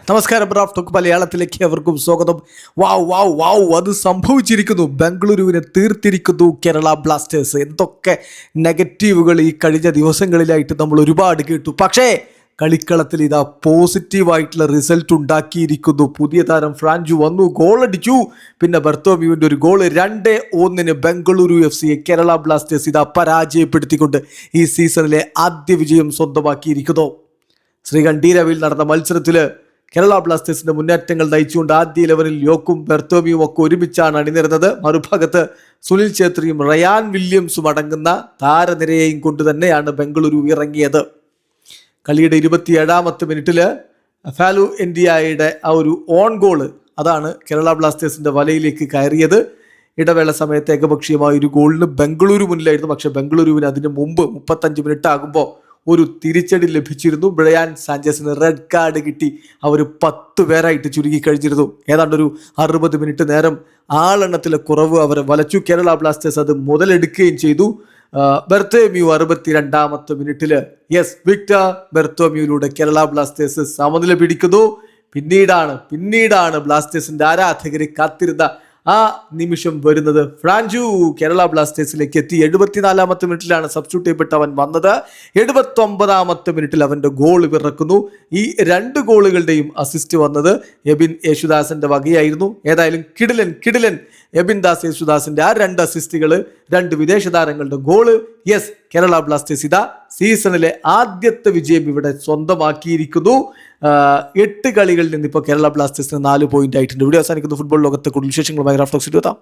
നമസ്കാരം Raf talk മലയാളത്തിലേക്ക് അവർക്കും സ്വാഗതം. വാവ് അത് സംഭവിച്ചിരിക്കുന്നു. ബംഗളൂരുവിനെ തീർത്തിരിക്കുന്നു കേരള ബ്ലാസ്റ്റേഴ്സ്. എന്തൊക്കെ നെഗറ്റീവുകൾ ഈ കഴിഞ്ഞ ദിവസങ്ങളിലായിട്ട് നമ്മൾ ഒരുപാട് കേട്ടു. പക്ഷേ കളിക്കളത്തിൽ ഇതാ പോസിറ്റീവായിട്ടുള്ള റിസൾട്ട് ഉണ്ടാക്കിയിരിക്കുന്നു. പുതിയ താരം ഫ്രാഞ്ചു വന്നു, ഗോളടിച്ചു. പിന്നെ ബർത്തോമ്യുവിൻ്റെ ഒരു goal. 2-1 Bengaluru FC Kerala Blasters ഇതാ പരാജയപ്പെടുത്തിക്കൊണ്ട് ഈ സീസണിലെ ആദ്യ വിജയം സ്വന്തമാക്കിയിരിക്കുന്നു. ശ്രീകണ്ഠീരവിൽ നടന്ന മത്സരത്തിൽ കേരള ബ്ലാസ്റ്റേഴ്സിന്റെ മുന്നേറ്റങ്ങൾ നയിച്ചുകൊണ്ട് ആദ്യ 11-ൽ യോക്കും ബെർത്തോമിയും ഒക്കെ ഒരുമിച്ചാണ് അണിനിരുന്നത്. മറുഭാഗത്ത് സുനിൽ ഛേത്രിയും റയാൻ വില്യംസും അടങ്ങുന്ന താരനിരയെയും കൊണ്ട് തന്നെയാണ് ബംഗളൂരു ഇറങ്ങിയത്. കളിയുടെ 27ാമത്തെ മിനിറ്റില് ഫാലു എൻഡിയയുടെ ആ ഒരു ഓൺ ഗോള്, അതാണ് കേരള ബ്ലാസ്റ്റേഴ്സിന്റെ വലയിലേക്ക് കയറിയത്. ഇടവേള സമയത്ത് ഏകപക്ഷീയമായ ഒരു ഗോളിന് ബംഗളൂരു മുന്നിലായിരുന്നു. പക്ഷെ ബംഗളൂരുവിന് അതിന് മുമ്പ് 35 മിനിറ്റ് ആകുമ്പോൾ ഒരു തിരിച്ചടി ലഭിച്ചിരുന്നു. ബ്രയാൻ സാഞ്ചസിന് റെഡ് കാർഡ് കിട്ടി. അവർ 10 പേരായിട്ട് ചുരുങ്ങി കഴിഞ്ഞിരുന്നു. ഏതാണ്ട് ഒരു 60 മിനിറ്റ് നേരം ആളെണ്ണത്തിലെ കുറവ് അവരെ വലച്ചു. കേരള ബ്ലാസ്റ്റേഴ്സ് അത് മുതലെടുക്കുകയും ചെയ്തു. ബെർത്തോമ്യു 62ാമത്തെ മിനിറ്റില് വിക്ടർ ബെർത്തോമ്യുവിലൂടെ കേരള ബ്ലാസ്റ്റേഴ്സ് സമനില പിടിക്കുന്നു. പിന്നീടാണ് ബ്ലാസ്റ്റേഴ്സിന്റെ ആരാധകരെ കാത്തിരുന്ന ആ നിമിഷം വരുന്നത്. ഫ്രാഞ്ചു കേരള ബ്ലാസ്റ്റേഴ്സിലേക്ക് എത്തി. 74ാമത്തെ മിനിറ്റിലാണ് സബ്സ്റ്റിറ്റ്യൂട്ട് ചെയ്യപ്പെട്ട് അവൻ വന്നത്. 79ാമത്തെ മിനിറ്റിൽ അവൻ്റെ ഗോൾ പിറക്കുന്നു. ഈ 2 ഗോളുകളുടെയും അസിസ്റ്റ് വന്നത് എബിൻ യേശുദാസിന്റെ വകയായിരുന്നു. ഏതായാലും കിടിലൻ എബിൻ ദാസ് യേശുദാസിന്റെ ആ 2 അസിസ്റ്റുകൾ, 2 വിദേശ താരങ്ങളുടെ ഗോള്. കേരള ബ്ലാസ്റ്റേഴ്സ് ഇതാ സീസണിലെ ആദ്യത്തെ വിജയം ഇവിടെ സ്വന്തമാക്കിയിരിക്കുന്നു. 8 കളികളിൽ നിന്ന് ഇപ്പോൾ കേരള ബ്ലാസ്റ്റേഴ്സിന് 4 പോയിന്റ് ആയിട്ടുണ്ട്. ഇവിടെ അവസാനിക്കുന്ന ഫുട്ബോൾ ലോകത്തെ കൂടുതൽ വിശേഷങ്ങളുമായി റാഫ് ടോക്സ് എത്താം.